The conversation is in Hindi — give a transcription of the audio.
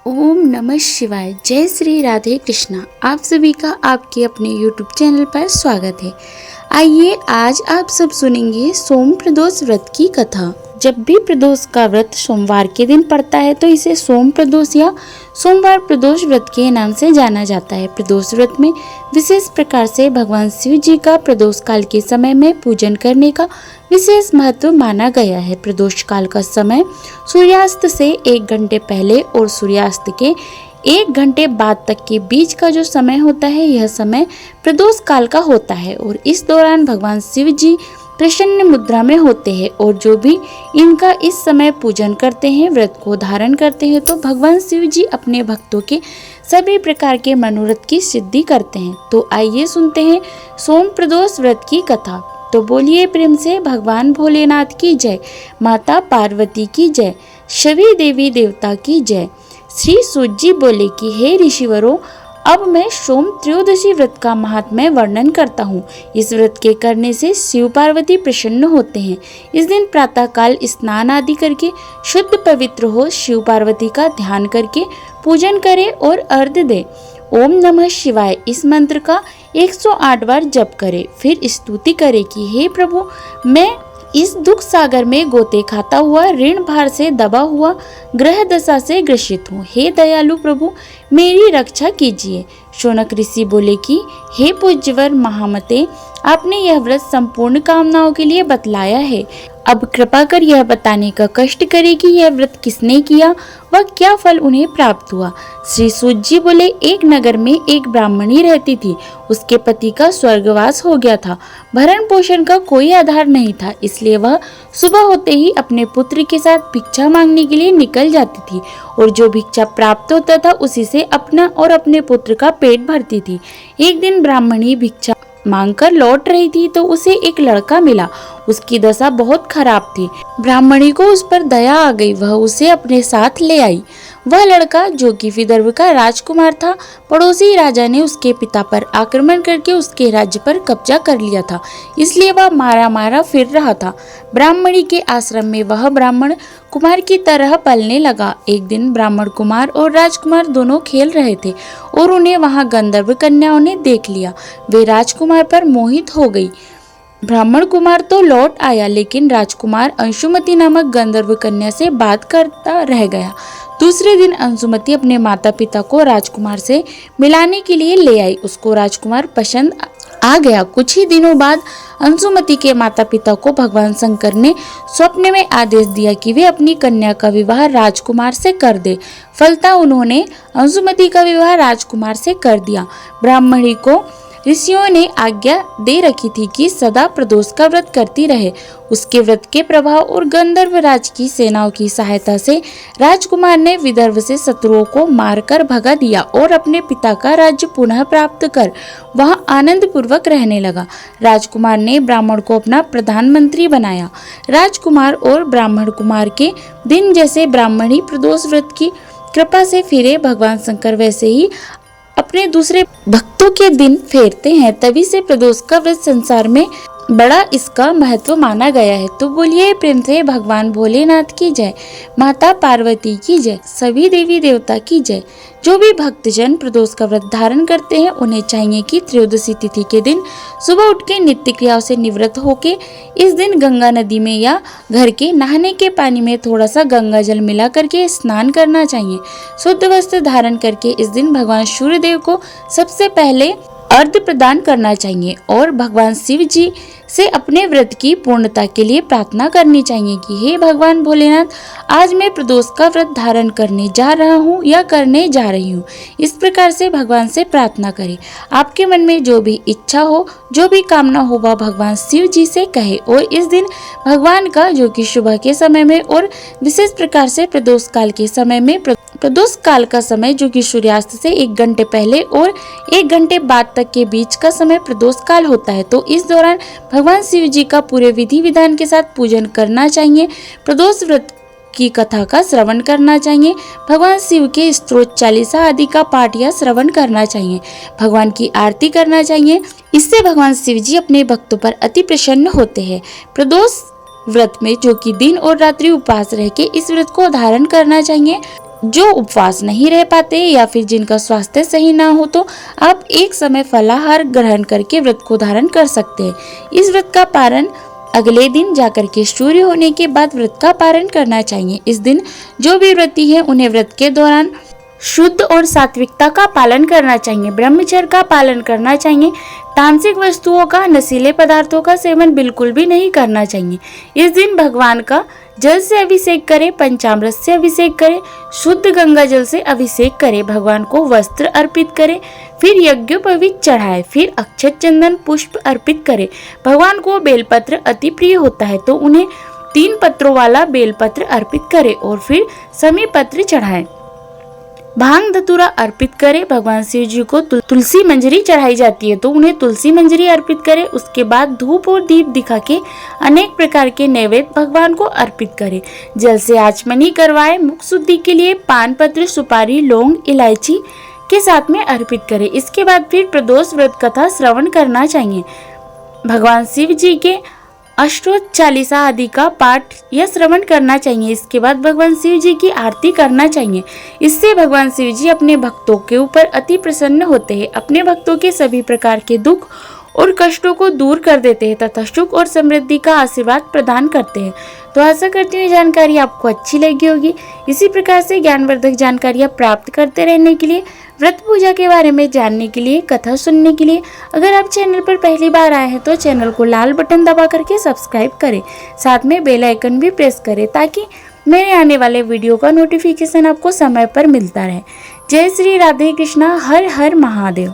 ओम नमः शिवाय। जय श्री राधे कृष्णा। आप सभी का आपके अपने YouTube चैनल पर स्वागत है। आइए आज आप सब सुनेंगे सोम प्रदोष व्रत की कथा। जब भी प्रदोष का व्रत सोमवार के दिन पड़ता है तो इसे सोम प्रदोष या सोमवार प्रदोष व्रत के नाम से जाना जाता है। प्रदोष व्रत में विशेष प्रकार से भगवान शिव जी का प्रदोष काल के समय में पूजन करने का विशेष महत्व माना गया है। प्रदोष काल का समय सूर्यास्त से 1 घंटे पहले और सूर्यास्त के 1 घंटे बाद तक के बीच का जो समय होता है, यह समय प्रदोष काल का होता है और इस दौरान भगवान शिव जी प्रसन्न मुद्रा में होते हैं और जो भी इनका इस समय पूजन करते हैं, व्रत को धारण करते हैं, तो भगवान शिव जी अपने भक्तों के सभी प्रकार के मनोरथ की सिद्धि करते हैं। तो आइए सुनते हैं सोम प्रदोष व्रत की कथा। तो बोलिए प्रेम से भगवान भोलेनाथ की जय, माता पार्वती की जय, सभी देवी देवता की जय। श्री सूत जी बोले कि हे ऋषिवरों, अब मैं सोम त्रयोदशी व्रत का महात्म्य वर्णन करता हूँ। इस व्रत के करने से शिव पार्वती प्रसन्न होते हैं। इस दिन प्रातः काल स्नान आदि करके शुद्ध पवित्र हो शिव पार्वती का ध्यान करके पूजन करे और अर्घ्य दे। ओम नमः शिवाय इस मंत्र का 108 बार जप करे। फिर स्तुति करे कि हे प्रभु, मैं इस दुख सागर में गोते खाता हुआ, ऋण भार से दबा हुआ, ग्रह दशा से ग्रसित हूँ। हे दयालु प्रभु, मेरी रक्षा कीजिए। शौनक ऋषि बोले कि हे पूज्यवर महामते, आपने यह व्रत संपूर्ण कामनाओं के लिए बतलाया है। अब कृपा कर यह बताने का कष्ट करे कि यह व्रत किसने किया व क्या फल उन्हें प्राप्त हुआ। श्री सूत जी बोले, एक नगर में एक ब्राह्मणी रहती थी। उसके पति का स्वर्गवास हो गया था। भरण पोषण का कोई आधार नहीं था, इसलिए वह सुबह होते ही अपने पुत्र के साथ भिक्षा मांगने के लिए निकल जाती थी और जो भिक्षा प्राप्त होता था उसी से अपना और अपने पुत्र का पेट भरती थी। एक दिन ब्राह्मणी भिक्षा मांगकर लौट रही थी तो उसे एक लड़का मिला। उसकी दशा बहुत खराब थी। ब्राह्मणी को उस पर दया आ गई। वह उसे अपने साथ ले आई। वह लड़का, जो कि विदर्भ का राजकुमार था, पड़ोसी राजा ने उसके पिता पर आक्रमण करके उसके राज्य पर कब्जा कर लिया था, इसलिए वह मारा मारा फिर रहा था। ब्राह्मणी के आश्रम में वह ब्राह्मण कुमार की तरह पलने लगा। एक दिन ब्राह्मण कुमार और राजकुमार दोनों खेल रहे थे और उन्हें वहां गंधर्व कन्याओं ने देख लिया। वे राजकुमार पर मोहित हो गई। ब्राह्मण कुमार तो लौट आया, लेकिन राजकुमार अंशुमति नामक गंधर्व कन्या से बात करता रह गया। दूसरे दिन अंशुमति अपने माता पिता को राजकुमार से मिलाने के लिए ले आई। उसको राजकुमार पसंद आ गया। कुछ ही दिनों बाद अंशुमति के माता पिता को भगवान शंकर ने स्वप्न में आदेश दिया कि वे अपनी कन्या का विवाह राजकुमार से कर दे। फलतः उन्होंने अंशुमति का विवाह राजकुमार से कर दिया। ब्राह्मणी को ऋषियों ने आज्ञा दे रखी थी कि सदा प्रदोष का व्रत करती रहे। उसके व्रत के प्रभाव और गंधर्व राज की सेनाओं की सहायता से राजकुमार ने विदर्भ से शत्रुओं को मारकर भगा दिया और अपने पिता का राज्य पुनः प्राप्त कर वहां आनंद पूर्वक रहने लगा। राजकुमार ने ब्राह्मण को अपना प्रधानमंत्री बनाया। राजकुमार और ब्राह्मण कुमार के दिन जैसे ब्राह्मणी प्रदोष व्रत की कृपा से फिरे, भगवान शंकर वैसे ही अपने दूसरे भक्तों के दिन फेरते हैं। तभी से प्रदोष का व्रत संसार में बड़ा इसका महत्व माना गया है। तो बोलिए प्रेम से भगवान भोलेनाथ की जय, माता पार्वती की जय, सभी देवी देवता की जय। जो भी भक्तजन प्रदोष का व्रत धारण करते हैं, उन्हें चाहिए कि त्रयोदशी तिथि के दिन सुबह उठ के नित्य क्रियाओं से निवृत्त होके इस दिन गंगा नदी में या घर के नहाने के पानी में थोड़ा सा गंगा जल मिला करके स्नान करना चाहिए। शुद्ध वस्त्र धारण करके इस दिन भगवान सूर्यदेव को सबसे पहले अर्घ्य प्रदान करना चाहिए और भगवान शिव जी से अपने व्रत की पूर्णता के लिए प्रार्थना करनी चाहिए कि हे भगवान भोलेनाथ, आज मैं प्रदोष का व्रत धारण करने जा रहा हूँ या करने जा रही हूँ। इस प्रकार से भगवान से प्रार्थना करें। आपके मन में जो भी इच्छा हो, जो भी कामना हो, वह भगवान शिव जी से कहे और इस दिन भगवान का, जो कि सुबह के समय में और विशेष प्रकार से प्रदोष काल के समय में, प्रदोष काल का समय जो कि सूर्यास्त से 1 घंटे पहले और 1 घंटे बाद तक के बीच का समय प्रदोष काल होता है। तो इस दौरान भगवान शिव जी का पूरे विधि विधान के साथ पूजन करना चाहिए। प्रदोष व्रत की कथा का श्रवण करना चाहिए। भगवान शिव के स्तोत्र चालीसा आदि का पाठ या श्रवण करना चाहिए। भगवान की आरती करना चाहिए। इससे भगवान शिव जी अपने भक्तों पर अति प्रसन्न होते हैं। प्रदोष व्रत में, जो कि दिन और रात्रि उपवास रह के इस व्रत को धारण करना चाहिए। जो उपवास नहीं रह पाते या फिर जिनका स्वास्थ्य सही ना हो तो आप एक समय फलाहार ग्रहण करके व्रत को धारण कर सकते हैं। इस व्रत का पारण अगले दिन जाकर के सूर्य होने के बाद व्रत का पारण करना चाहिए। इस दिन जो भी व्रती है उन्हें व्रत के दौरान शुद्ध और सात्विकता का पालन करना चाहिए, ब्रह्मचर्य का पालन करना चाहिए। तामसिक वस्तुओं का, नशीले पदार्थों का सेवन बिल्कुल भी नहीं करना चाहिए। इस दिन भगवान का जल से अभिषेक करें, पंचामृत से अभिषेक करें, शुद्ध गंगा जल से अभिषेक करें, भगवान को वस्त्र अर्पित करें, फिर यज्ञोपवीत चढ़ाएं, फिर अक्षत चंदन पुष्प अर्पित करें। भगवान को बेलपत्र अति प्रिय होता है तो उन्हें 3 पत्रों वाला बेलपत्र अर्पित करें और फिर समी पत्र चढ़ाएं। भांग धतूरा अर्पित करें। भगवान शिव जी को तुलसी मंजरी चढ़ाई जाती है तो उन्हें तुलसी मंजरी अर्पित करें। उसके बाद धूप और दीप दिखा के अनेक प्रकार के नैवेद्य भगवान को अर्पित करें। जल से आचमनी करवाएं। मुख शुद्धि के लिए पान पत्र, सुपारी, लौंग, इलायची के साथ में अर्पित करें। इसके बाद फिर प्रदोष व्रत कथा श्रवण करना चाहिए। भगवान शिव जी के अष्टोत्तर चालीसा आदि का पाठ या श्रवण करना चाहिए। इसके बाद भगवान शिव जी की आरती करना चाहिए। इससे भगवान शिव जी अपने भक्तों के ऊपर अति प्रसन्न होते हैं, अपने भक्तों के सभी प्रकार के दुख और कष्टों को दूर कर देते हैं तथा सुख और समृद्धि का आशीर्वाद प्रदान करते हैं। तो आशा करती हूँ जानकारी आपको अच्छी लगी होगी। इसी प्रकार से ज्ञानवर्धक जानकारियाँ प्राप्त करते रहने के लिए, व्रत पूजा के बारे में जानने के लिए, कथा सुनने के लिए अगर आप चैनल पर पहली बार आए हैं तो चैनल को लाल बटन दबा करके सब्सक्राइब करें, साथ में बेल आइकन भी प्रेस करें ताकि मेरे आने वाले वीडियो का नोटिफिकेशन आपको समय पर मिलता रहे। जय श्री राधे कृष्णा। हर हर महादेव।